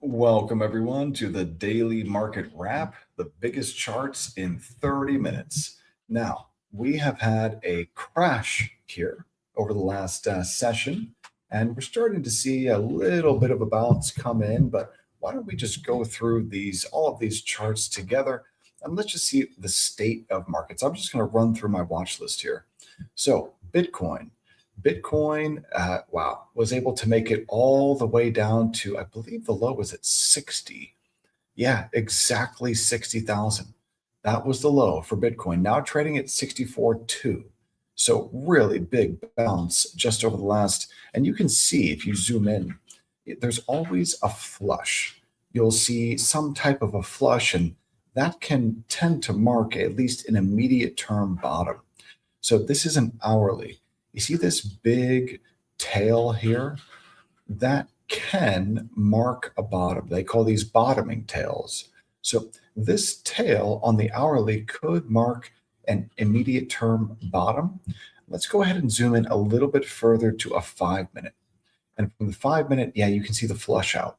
Welcome, everyone, to the daily market wrap, the biggest charts in 30 minutes. Now, we have had a crash here over the last session, and we're starting to see a little bit of a bounce come in. But why don't we just go through all of these charts together, and let's just see the state of markets. I'm just going to run through my watch list here. So, Bitcoin, wow, was able to make it all the way down to, I believe the low was at 60. Yeah, exactly 60,000. That was the low for Bitcoin. Now trading at 64.2. So really big bounce just over the last, and you can see if you zoom in, there's always a flush. You'll see some type of a flush, and that can tend to mark at least an immediate term bottom. So this is an hourly. You see this big tail here? That can mark a bottom. They call these bottoming tails. So this tail on the hourly could mark an immediate term bottom. Let's go ahead and zoom in a little bit further to a 5 minute. And from the 5 minute, yeah, you can see the flush out.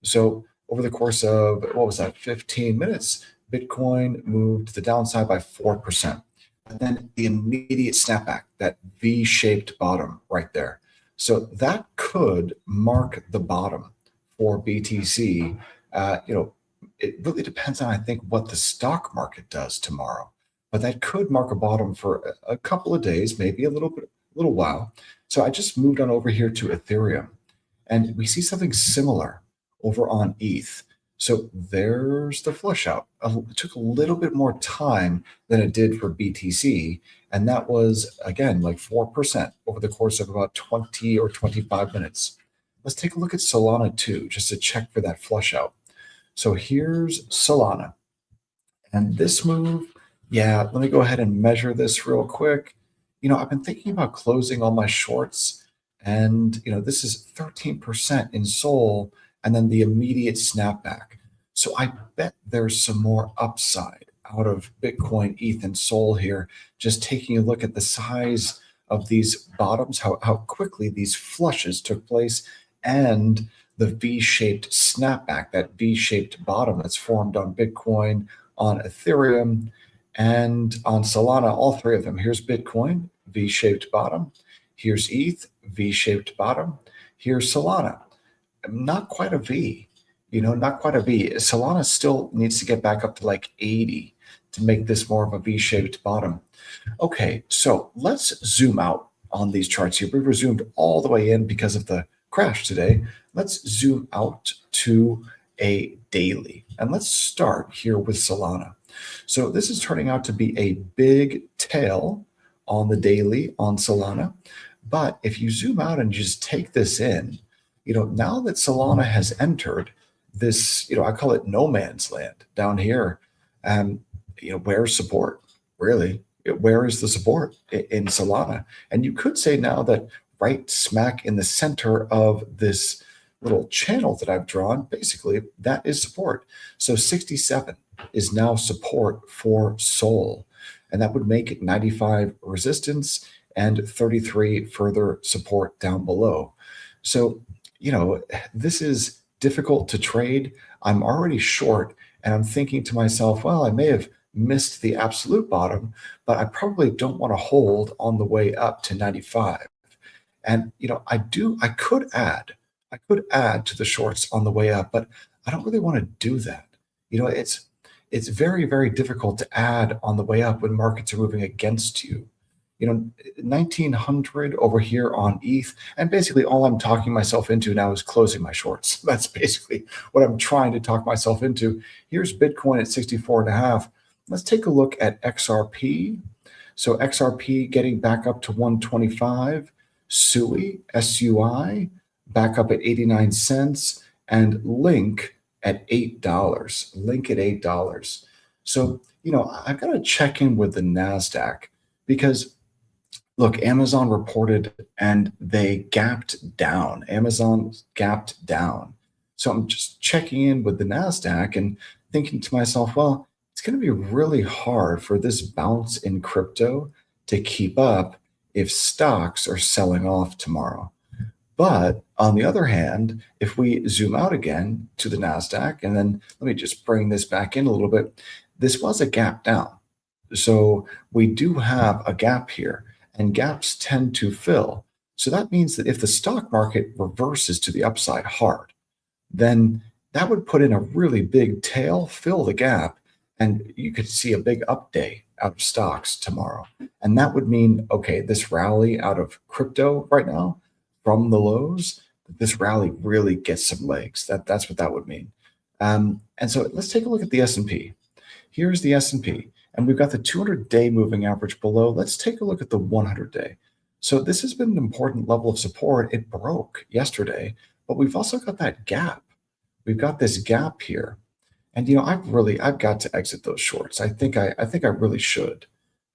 So over the course of, what was that, 15 minutes, Bitcoin moved to the downside by 4%. And then the immediate snapback, that V-shaped bottom right there. So that could mark the bottom for BTC. It really depends on, I think, what the stock market does tomorrow. But that could mark a bottom for a couple of days, maybe a little while. So I just moved on over here to Ethereum, and we see something similar over on ETH. So there's the flush out. It took a little bit more time than it did for BTC. And that was, again, like 4% over the course of about 20 or 25 minutes. Let's take a look at Solana too, just to check for that flush out. So here's Solana. And this move, yeah, let me go ahead and measure this real quick. I've been thinking about closing all my shorts. And, this is 13% in Sol, and then the immediate snapback. So I bet there's some more upside out of Bitcoin, ETH, and Sol here, just taking a look at the size of these bottoms, how quickly these flushes took place, and the V-shaped snapback, that V-shaped bottom that's formed on Bitcoin, on Ethereum, and on Solana, all three of them. Here's Bitcoin, V-shaped bottom. Here's ETH, V-shaped bottom. Here's Solana. Not quite a V, not quite a V. Solana still needs to get back up to like 80 to make this more of a V-shaped bottom. Okay, so let's zoom out on these charts here. We've zoomed all the way in because of the crash today. Let's zoom out to a daily, and let's start here with Solana. So this is turning out to be a big tail on the daily on Solana. But if you zoom out and just take this in, now that Solana has entered this, I call it no man's land down here, where's support? Really? Where is the support in Solana? And you could say now that right smack in the center of this little channel that I've drawn, basically, that is support. So 67 is now support for Sol, and that would make it 95 resistance and 33 further support down below. So this is difficult to trade. I'm already short, and I'm thinking to myself, well, I may have missed the absolute bottom, but I probably don't want to hold on the way up to 95. And I could add to the shorts on the way up, but I don't really want to do that. It's very, very difficult to add on the way up when markets are moving against you. 1900 over here on ETH. And basically all I'm talking myself into now is closing my shorts. That's basically what I'm trying to talk myself into. Here's Bitcoin at 64.5. Let's take a look at XRP. So XRP getting back up to 125. SUI, SUI, back up at 89 cents. And Link at $8. Link at $8. So, I've got to check in with the NASDAQ because look, Amazon reported and they gapped down. Amazon gapped down. So I'm just checking in with the NASDAQ and thinking to myself, well, it's going to be really hard for this bounce in crypto to keep up if stocks are selling off tomorrow. But on the other hand, if we zoom out again to the NASDAQ, and then let me just bring this back in a little bit, this was a gap down. So we do have a gap here, and gaps tend to fill. So that means that if the stock market reverses to the upside hard, then that would put in a really big tail, fill the gap, and you could see a big up day out of stocks tomorrow. And that would mean, okay, this rally out of crypto right now from the lows, this rally really gets some legs. That's what that would mean. And so let's take a look at the S&P. Here's the S&P, and we've got the 200-day moving average below. Let's take a look at the 100-day. So this has been an important level of support. It broke yesterday, but we've also got that gap. We've got this gap here. And I've got to exit those shorts. I think I really should.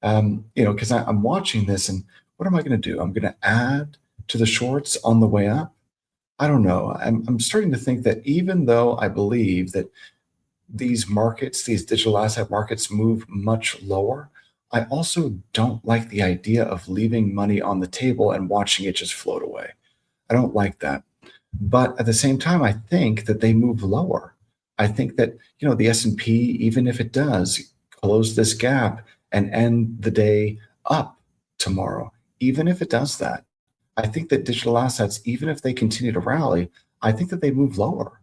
Because I'm watching this, and what am I going to do? I'm going to add to the shorts on the way up. I don't know. I'm starting to think that even though I believe that these markets, these digital asset markets, move much lower, I also don't like the idea of leaving money on the table and watching it just float away. I don't like that. But at the same time, I think that they move lower. I think that, the S&P, even if it does close this gap and end the day up tomorrow, even if it does that, I think that digital assets, even if they continue to rally, I think that they move lower.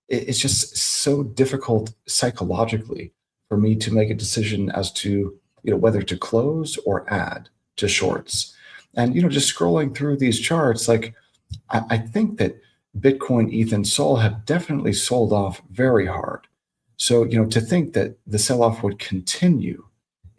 It's just so difficult psychologically for me to make a decision as to, whether to close or add to shorts. And, just scrolling through these charts, like I think that Bitcoin, ETH, and Sol have definitely sold off very hard. So, to think that the sell-off would continue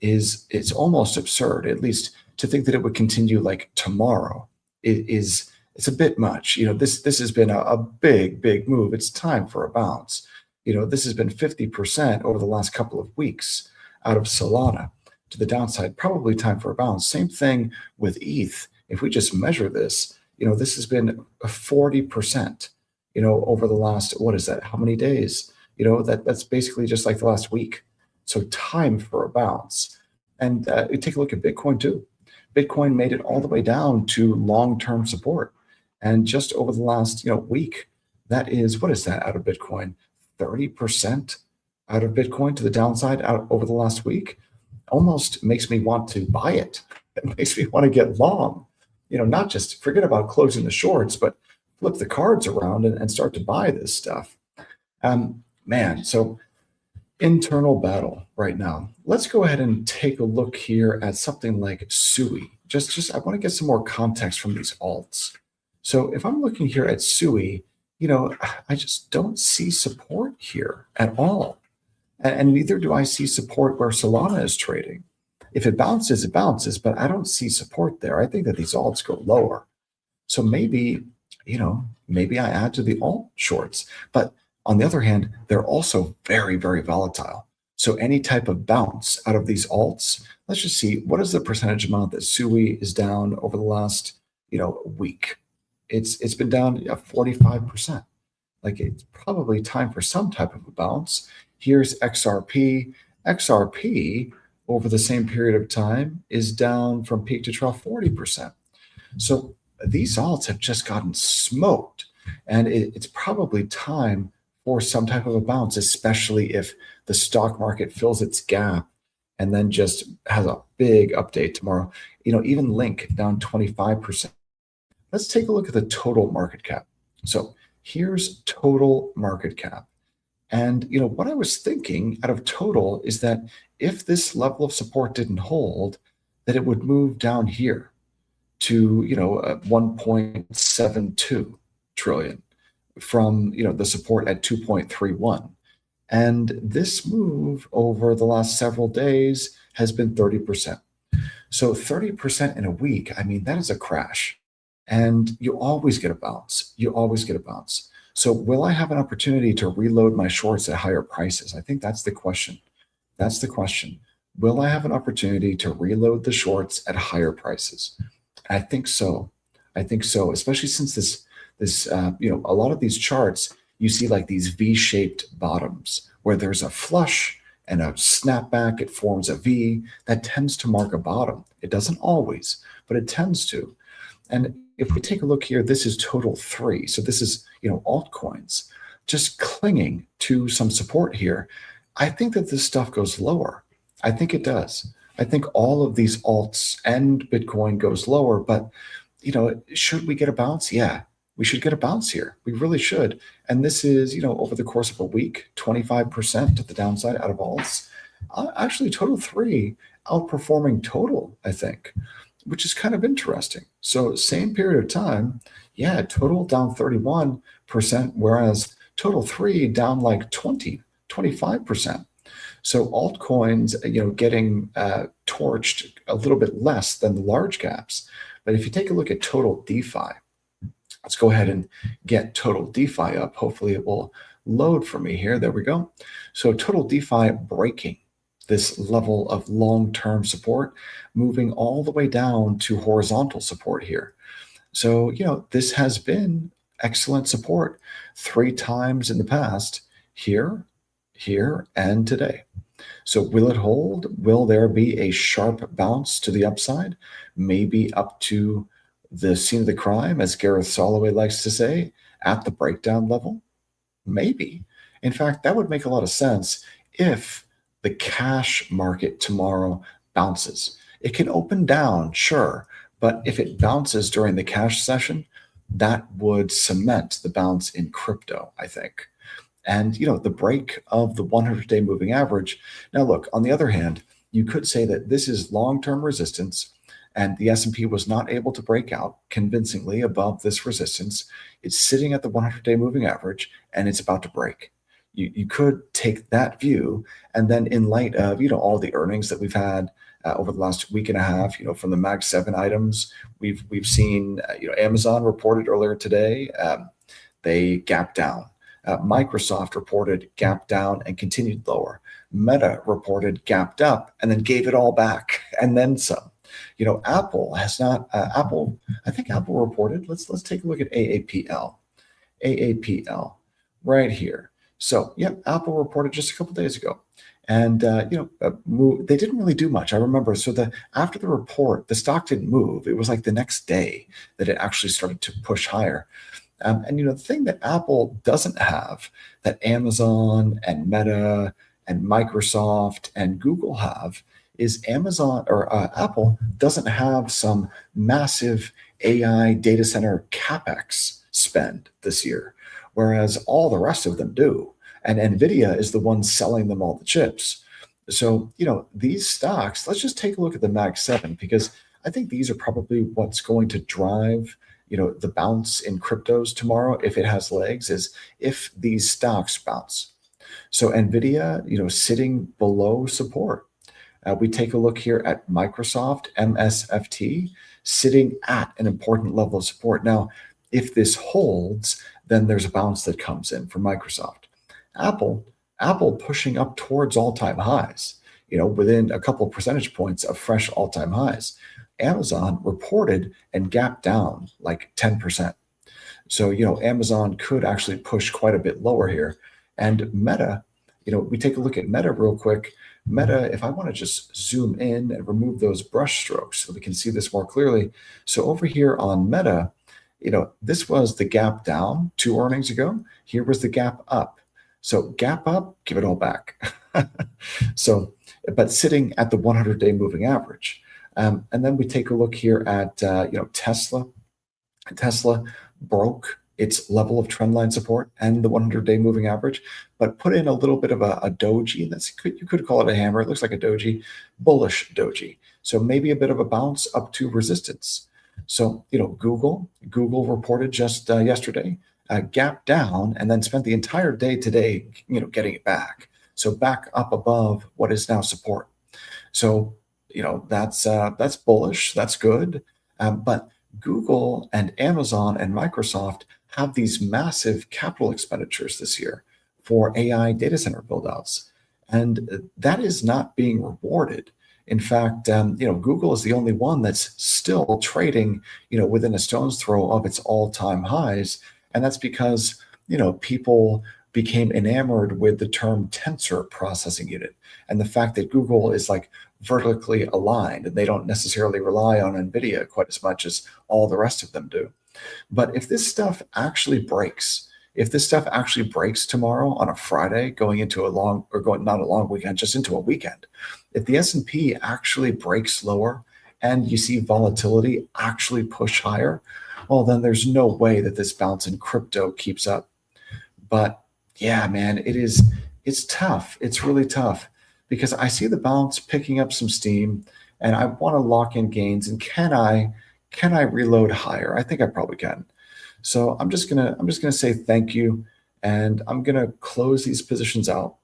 it's almost absurd. At least to think that it would continue like tomorrow it's a bit much. This has been a big move. It's time for a bounce. This has been 50% over the last couple of weeks out of Solana to the downside. Probably time for a bounce. Same thing with ETH. If we just measure this, this has been a 40%, over the last, what is that? How many days? That's basically just like the last week. So time for a bounce. And take a look at Bitcoin too. Bitcoin made it all the way down to long-term support. And just over the last, week, that is, what is that out of Bitcoin? 30% out of Bitcoin to the downside out over the last week. Almost makes me want to buy it. It makes me want to get long. Not just forget about closing the shorts, but flip the cards around and start to buy this stuff. So internal battle right now. Let's go ahead and take a look here at something like SUI. Just I want to get some more context from these alts. So if I'm looking here at SUI, I just don't see support here at all. And neither do I see support where Solana is trading. If it bounces, it bounces, but I don't see support there. I think that these alts go lower. So maybe I add to the alt shorts. But on the other hand, they're also very, very volatile. So any type of bounce out of these alts, let's just see, what is the percentage amount that SUI is down over the last, week? It's been down 45%. Like it's probably time for some type of a bounce. Here's XRP. XRP over the same period of time is down from peak to trough 40%. So these alts have just gotten smoked, and it's probably time for some type of a bounce, especially if the stock market fills its gap and then just has a big update tomorrow. Even Link down 25%. Let's take a look at the total market cap. So here's total market cap. And what I was thinking out of total is that if this level of support didn't hold, that it would move down here to 1.72 trillion from the support at 2.31. And this move over the last several days has been 30%. So 30% in a week, that is a crash. And you always get a bounce. You always get a bounce. So will I have an opportunity to reload my shorts at higher prices? I think that's the question. That's the question. Will I have an opportunity to reload the shorts at higher prices? I think so. I think so, especially since a lot of these charts, you see like these V-shaped bottoms where there's a flush and a snapback. It forms a V that tends to mark a bottom. It doesn't always, but it tends to. And if we take a look here, this is total three. So this is, altcoins just clinging to some support here. I think that this stuff goes lower. I think it does. I think all of these alts and Bitcoin goes lower, but should we get a bounce? Yeah, we should get a bounce here. We really should. And this is, over the course of a week, 25% to the downside out of alts. Actually, total three outperforming total, I think, which is kind of interesting. So same period of time, yeah, total down 31%, whereas total three down like 25%. So altcoins, getting torched a little bit less than the large caps. But if you take a look at total DeFi, let's go ahead and get total DeFi up. Hopefully it will load for me here. There we go. So total DeFi breaking this level of long-term support, moving all the way down to horizontal support here. So, this has been excellent support 3 times in the past, here, and today. So will it hold? Will there be a sharp bounce to the upside? Maybe up to the scene of the crime, as Gareth Soloway likes to say, at the breakdown level? Maybe. In fact, that would make a lot of sense if the cash market tomorrow bounces. It can open down, sure, but if it bounces during the cash session, that would cement the bounce in crypto, I think. And, the break of the 100-day moving average. Now, look, on the other hand, you could say that this is long-term resistance, and the S&P was not able to break out convincingly above this resistance. It's sitting at the 100-day moving average, and it's about to break. You could take that view, and then in light of all the earnings that we've had over the last week and a half, from the Mag 7 items, we've seen Amazon reported earlier today, they gapped down. Microsoft reported gapped down and continued lower. Meta reported gapped up and then gave it all back and then some. Apple has not. I think Apple reported. Let's take a look at AAPL. AAPL right here. So, Apple reported just a couple days ago, and they didn't really do much. I remember. So after the report, the stock didn't move. It was like the next day that it actually started to push higher. And the thing that Apple doesn't have, that Amazon and Meta and Microsoft and Google have, is Apple doesn't have some massive AI data center capex spend this year, whereas all the rest of them do. And NVIDIA is the one selling them all the chips. So, these stocks, let's just take a look at the Mag 7, because I think these are probably what's going to drive the bounce in cryptos tomorrow, if it has legs, is if these stocks bounce. So NVIDIA, sitting below support. We take a look here at Microsoft, MSFT, sitting at an important level of support. Now, if this holds, then there's a bounce that comes in for Microsoft. Apple pushing up towards all-time highs, within a couple of percentage points of fresh all-time highs. Amazon reported and gapped down like 10%. So, Amazon could actually push quite a bit lower here. And Meta, we take a look at Meta real quick. Meta, if I want to just zoom in and remove those brush strokes so we can see this more clearly. So over here on Meta, this was the gap down 2 earnings ago. Here was the gap up. So gap up, give it all back. So, but sitting at the 100-day moving average. And then we take a look here at Tesla. Tesla broke its level of trendline support and the 100-day moving average, but put in a little bit of a doji. You could call it a hammer. It looks like a doji, bullish doji. So maybe a bit of a bounce up to resistance. So Google reported just yesterday, gapped down and then spent the entire day today, getting it back. So back up above what is now support. So that's bullish. That's good. But Google and Amazon and Microsoft have these massive capital expenditures this year for AI data center buildouts, and that is not being rewarded. In fact, Google is the only one that's still trading, within a stone's throw of its all-time highs, and that's because people became enamored with the term tensor processing unit and the fact that Google is like vertically aligned, and they don't necessarily rely on Nvidia quite as much as all the rest of them do. But if this stuff actually breaks, if this stuff actually breaks tomorrow on a Friday, going into a long or going not a long weekend, just into a weekend, if the S&P actually breaks lower and you see volatility actually push higher, well, then there's no way that this bounce in crypto keeps up. But yeah, man, it's tough. It's really tough because I see the bounce picking up some steam and I want to lock in gains. And can I reload higher? I think I probably can. So I'm just gonna say thank you, and I'm gonna close these positions out.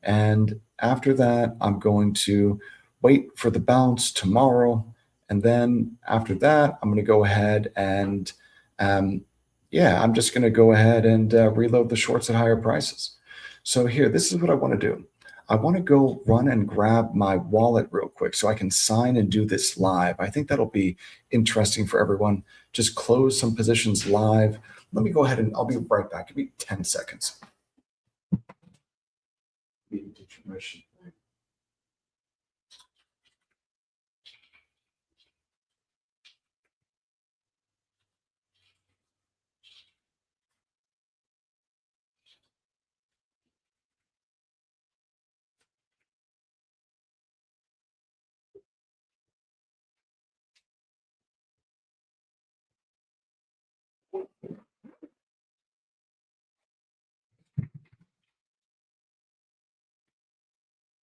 And after that, I'm going to wait for the bounce tomorrow, and then after that, I'm gonna go ahead and um, yeah, I'm just gonna go ahead and reload the shorts at higher prices. So here, this is what I want to do. I want to go run and grab my wallet real quick so I can sign and do this live. I think that'll be interesting for everyone. Just close some positions live. Let me go ahead and I'll be right back. Give me 10 seconds.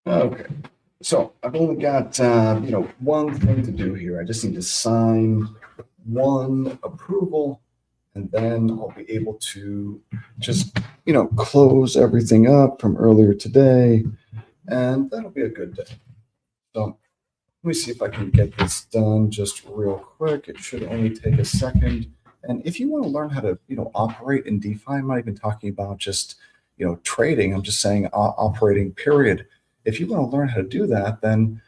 Okay. So I've only got one thing to do here. I just need to sign one approval, and then I'll be able to just close everything up from earlier today, and that'll be a good day. So let me see if I can get this done just real quick. It should only take a second. And if you want to learn how to operate in DeFi, I'm not even talking about just trading. I'm just saying operating. Period. If you want to learn how to do that, then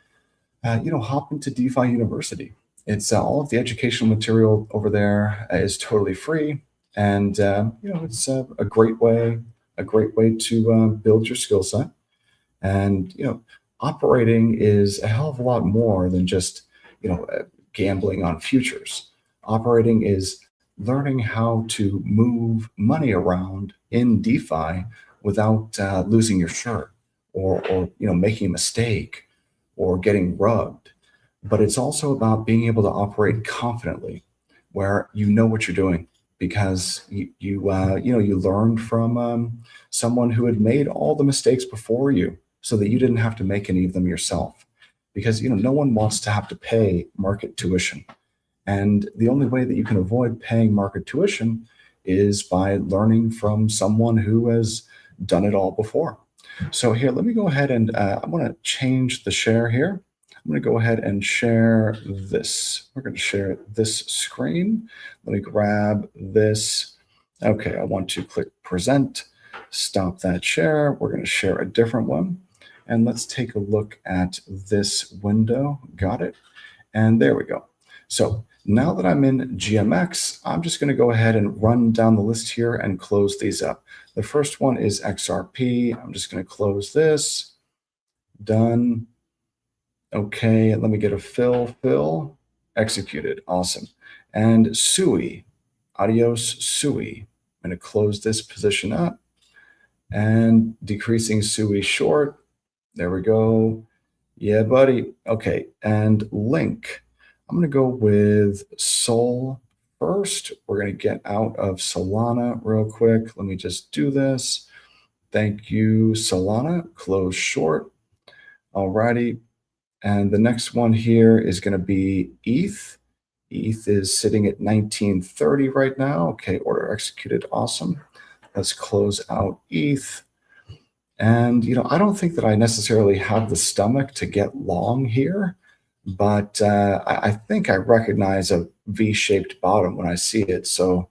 hop into DeFi University. It's all of the educational material over there is totally free, and it's a great way to build your skill set. And operating is a hell of a lot more than just gambling on futures. Operating is learning how to move money around in DeFi without losing your shirt or making a mistake or getting rugged. But it's also about being able to operate confidently, where you know what you're doing because you learned from someone who had made all the mistakes before you, so that you didn't have to make any of them yourself. Because no one wants to have to pay market tuition, and the only way that you can avoid paying market tuition is by learning from someone who has done it all before. So here, let me go ahead and I'm going to change the share here. I'm going to go ahead and share this. We're going to share this screen. Let me grab this. Okay, I want to click present, stop that share. We're going to share a different one. And let's take a look at this window. Got it. And there we go. So now that I'm in GMX, I'm just going to go ahead and run down the list here and close these up. The first one is XRP. I'm just going to close this. Done. Okay, let me get a fill, executed, awesome. And SUI, adios SUI. I'm gonna close this position up and decreasing SUI short. There we go. Yeah, buddy. Okay, and Link. I'm gonna go with Sol first. We're gonna get out of Solana real quick. Let me just do this. Thank you, Solana. Close short. Alrighty. And the next one here is going to be ETH. ETH is sitting at 1930 right now. Okay, order executed. Awesome. Let's close out ETH. And, I don't think that I necessarily have the stomach to get long here, but I think I recognize a V-shaped bottom when I see it. So,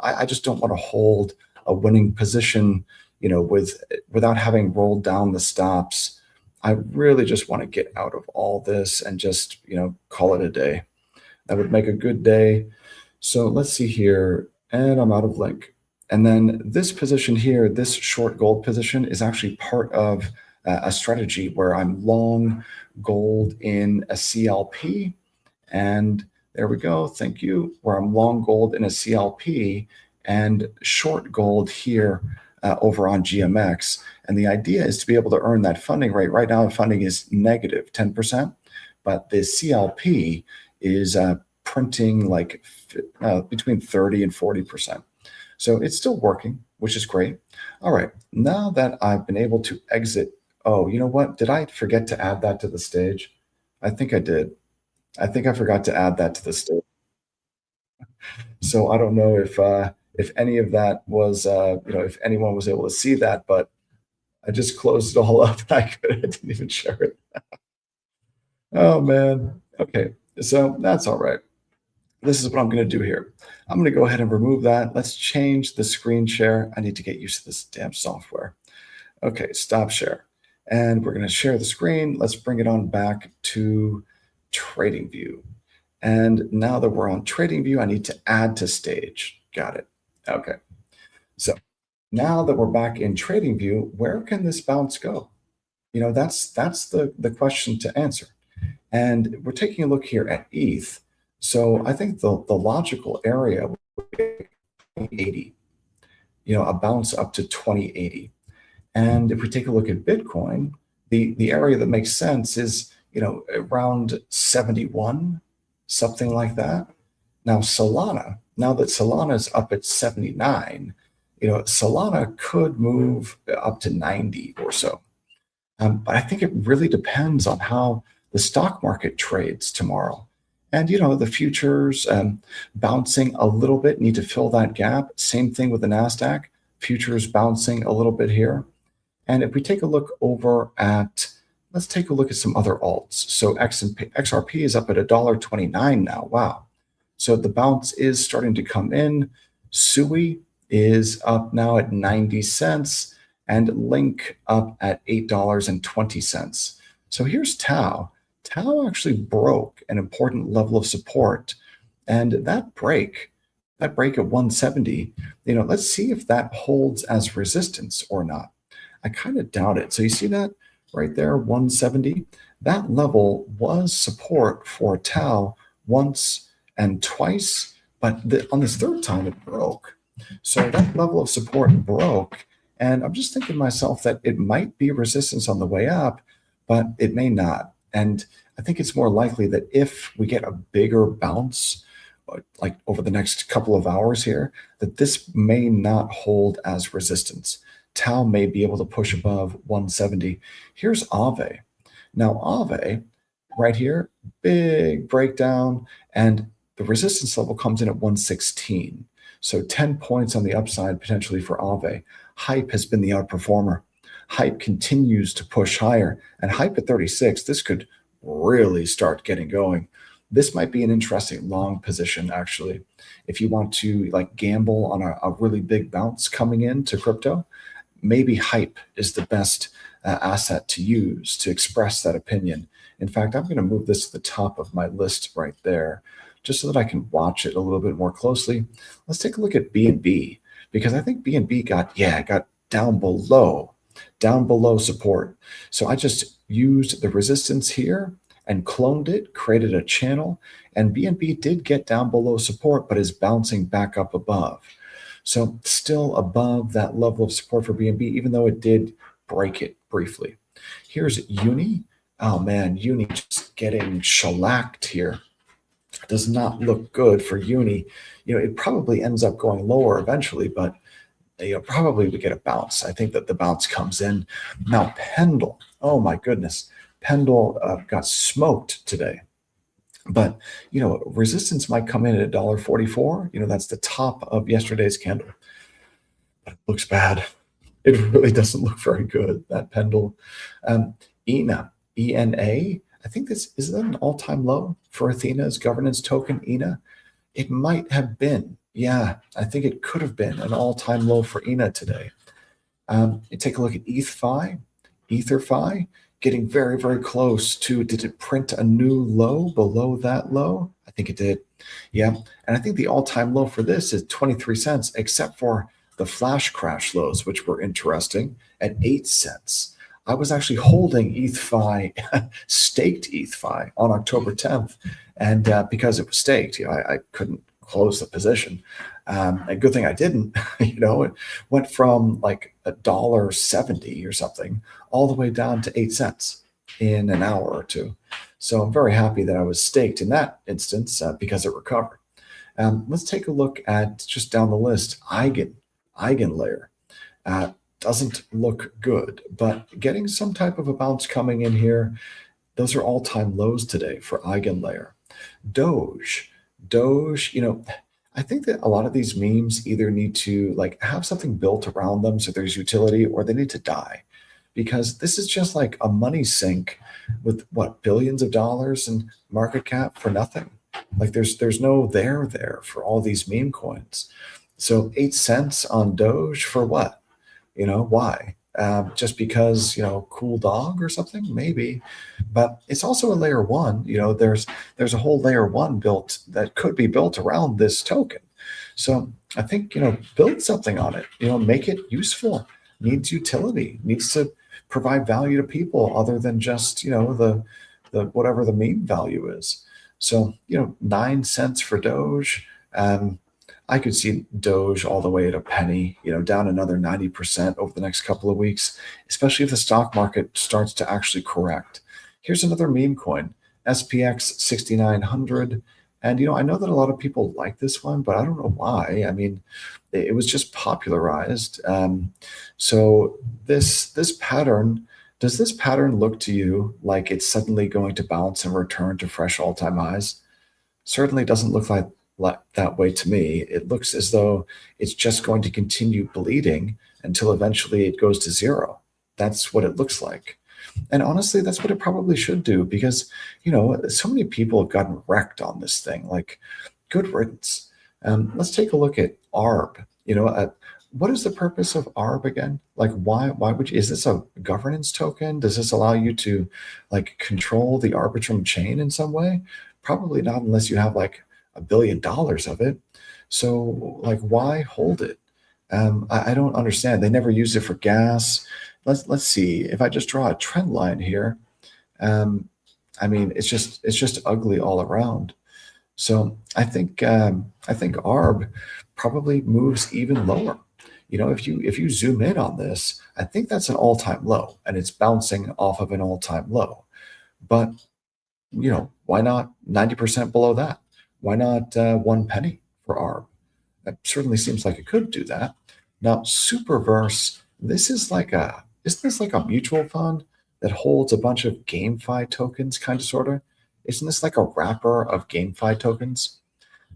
I just don't want to hold a winning position, without having rolled down the stops. I really just want to get out of all this and just, call it a day. That would make a good day. So let's see here. And I'm out of Link. And then this position here, this short gold position is actually part of a strategy where I'm long gold in a CLP, and there we go. Thank you. Where I'm long gold in a CLP and short gold here over on GMX. And the idea is to be able to earn that funding rate. Right now, the funding is negative 10%, but the CLP is printing like between 30 and 40%. So it's still working, which is great. All right, now that I've been able to exit, oh, you know what? Did I forget to add that to the stage? I think I did. I think I forgot to add that to the stage. So I don't know if any of that was if anyone was able to see that, but I just closed it all up and I didn't even share it. Oh man. Okay. So that's all right. This is what I'm going to do here. I'm going to go ahead and remove that. Let's change the screen share. I need to get used to this damn software. Okay, stop share. And we're going to share the screen. Let's bring it on back to TradingView. And now that we're on TradingView, I need to add to stage. Got it. Okay. So now that we're back in TradingView, where can this bounce go? That's the question to answer. And we're taking a look here at ETH. So I think the logical area would be 80, a bounce up to 2080. And if we take a look at Bitcoin, the area that makes sense is, around 71, something like that. Now Solana, now that Solana is up at 79, Solana could move up to 90 or so. But I think it really depends on how the stock market trades tomorrow. And, the futures bouncing a little bit need to fill that gap. Same thing with the NASDAQ, futures bouncing a little bit here. And if we take a look over at, let's take a look at some other alts. So XRP is up at $1.29 now. Wow. So the bounce is starting to come in. SUI is up now at 90 cents and Link up at $8.20. So here's Tau. Tau actually broke an important level of support. And that break at 170, let's see if that holds as resistance or not. I kind of doubt it. So you see that right there, 170? That level was support for Tau once and twice, but on this third time it broke. So that level of support broke. And I'm just thinking to myself that it might be resistance on the way up, but it may not. And I think it's more likely that if we get a bigger bounce, like over the next couple of hours here, that this may not hold as resistance. Tau may be able to push above 170. Here's Aave. Now Aave, right here, big breakdown, and the resistance level comes in at 116. So 10 points on the upside potentially for Aave. Hype has been the outperformer. Hype continues to push higher, and Hype at 36, this could really start getting going. This might be an interesting long position, actually. If you want to gamble on a really big bounce coming into crypto, maybe Hype is the best asset to use to express that opinion. In fact, I'm going to move this to the top of my list right there, just so that I can watch it a little bit more closely. Let's take a look at BNB, because I think BNB got down below support. So I just used the resistance here and cloned it, created a channel, and BNB did get down below support, but is bouncing back up above. So still above that level of support for BNB, even though it did break it briefly. Here's Uni. Oh man, Uni just getting shellacked here. Does not look good for Uni. It probably ends up going lower eventually, but probably we get a bounce. I think that the bounce comes in. Now Pendle, oh my goodness, Pendle got smoked today. But resistance might come in at $1.44. That's the top of yesterday's candle. But it looks bad. It really doesn't look very good, that Pendle. ENA, ENA. I think is that an all-time low for Athena's governance token, ENA? It might have been. Yeah, I think it could have been an all-time low for ENA today. You take a look at ETHFi, EtherFi, getting very, very close to, did it print a new low below that low? I think it did. Yeah, and I think the all-time low for this is 23 cents, except for the flash crash lows, which were interesting, at 8 cents. I was actually holding ETHFi, staked ETHFi on October 10th. And because it was staked, I couldn't close the position. And good thing I didn't, it went from like $1.70 or something all the way down to 8 cents in an hour or two. So I'm very happy that I was staked in that instance because it recovered. Let's take a look at just down the list, Eigenlayer. Uh, doesn't look good, but getting some type of a bounce coming in here. Those are all-time lows today for Eigenlayer. Doge, Doge, I think that a lot of these memes either need to like have something built around them so there's utility, or they need to die, because this is just like a money sink with what, billions of dollars in market cap for nothing. Like there's no there for all these meme coins. So 8 cents on Doge for what? Why? Just because, cool dog or something, maybe. But it's also a layer one. There's a whole layer one built that could be built around this token. So I think, build something on it, make it useful, needs utility, needs to provide value to people other than just, the whatever the meme value is. So, 9 cents for Doge. I could see Doge all the way at a penny, down another 90% over the next couple of weeks, especially if the stock market starts to actually correct. Here's another meme coin, SPX 6900. And, I know that a lot of people like this one, but I don't know why. I mean, it was just popularized. So this pattern, does this pattern look to you like it's suddenly going to bounce and return to fresh all-time highs? Certainly doesn't look like that way to me. It looks as though it's just going to continue bleeding until eventually it goes to zero. That's what it looks like. And honestly, that's what it probably should do, because, so many people have gotten wrecked on this thing. Like, good riddance. Let's take a look at ARB. What is the purpose of ARB again? Like, why would you, is this a governance token? Does this allow you to like control the Arbitrum chain in some way? Probably not, unless you have like $1 billion of it. So like, why hold it? I don't understand. They never use it for gas. Let's see. If I just draw a trend line here, I mean, it's just ugly all around. So I think ARB probably moves even lower. If you zoom in on this, I think that's an all-time low, and it's bouncing off of an all-time low. But why not 90% below that? Why not 1 penny for ARB? That certainly seems like it could do that. Now, Superverse, isn't this like a mutual fund that holds a bunch of GameFi tokens, kind of, sort of? Isn't this like a wrapper of GameFi tokens?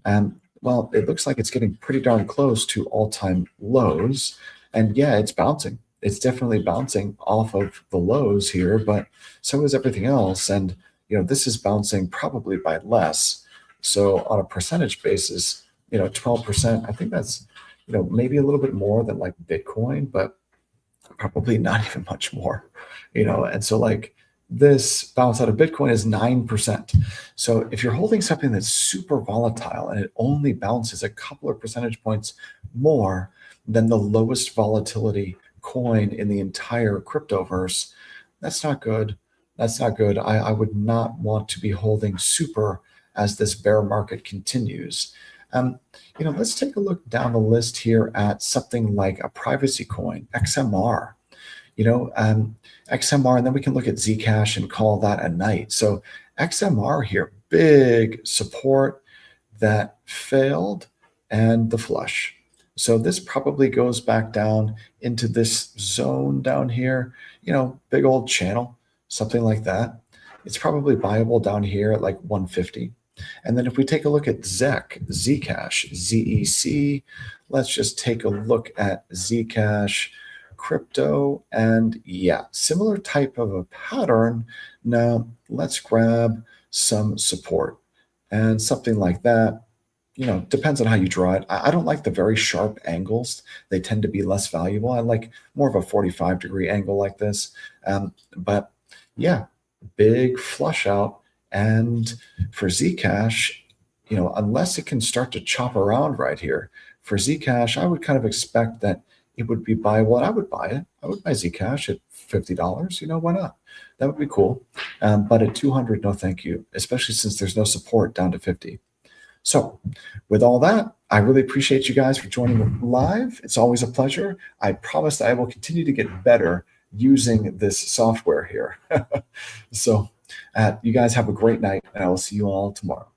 And well, it looks like it's getting pretty darn close to all-time lows. And yeah, it's bouncing. It's definitely bouncing off of the lows here, but so is everything else. And, this is bouncing probably by less. So on a percentage basis, 12%, I think that's, maybe a little bit more than like Bitcoin, but probably not even much more, and so like this bounce out of Bitcoin is 9%. So if you're holding something that's super volatile and it only bounces a couple of percentage points more than the lowest volatility coin in the entire cryptoverse, that's not good. That's not good. I would not want to be holding super as this bear market continues. Let's take a look down the list here at something like a privacy coin, XMR. XMR, and then we can look at Zcash and call that a night. So XMR here, big support that failed, and the flush. So this probably goes back down into this zone down here, big old channel, something like that. It's probably buyable down here at like 150. And then if we take a look at Zcash, ZEC, let's just take a look at Zcash crypto, and yeah, similar type of a pattern. Now let's grab some support and something like that. Depends on how you draw it. I don't like the very sharp angles. They tend to be less valuable. I like more of a 45-degree angle like this. But yeah, big flush out. And for Zcash, unless it can start to chop around right here, for Zcash, I would kind of expect that it would be buyable, and I would buy it. I would buy Zcash at $50. Why not? That would be cool. But at 200, no, thank you. Especially since there's no support down to 50. So with all that, I really appreciate you guys for joining live. It's always a pleasure. I promise that I will continue to get better using this software here. So you guys have a great night, and I will see you all tomorrow.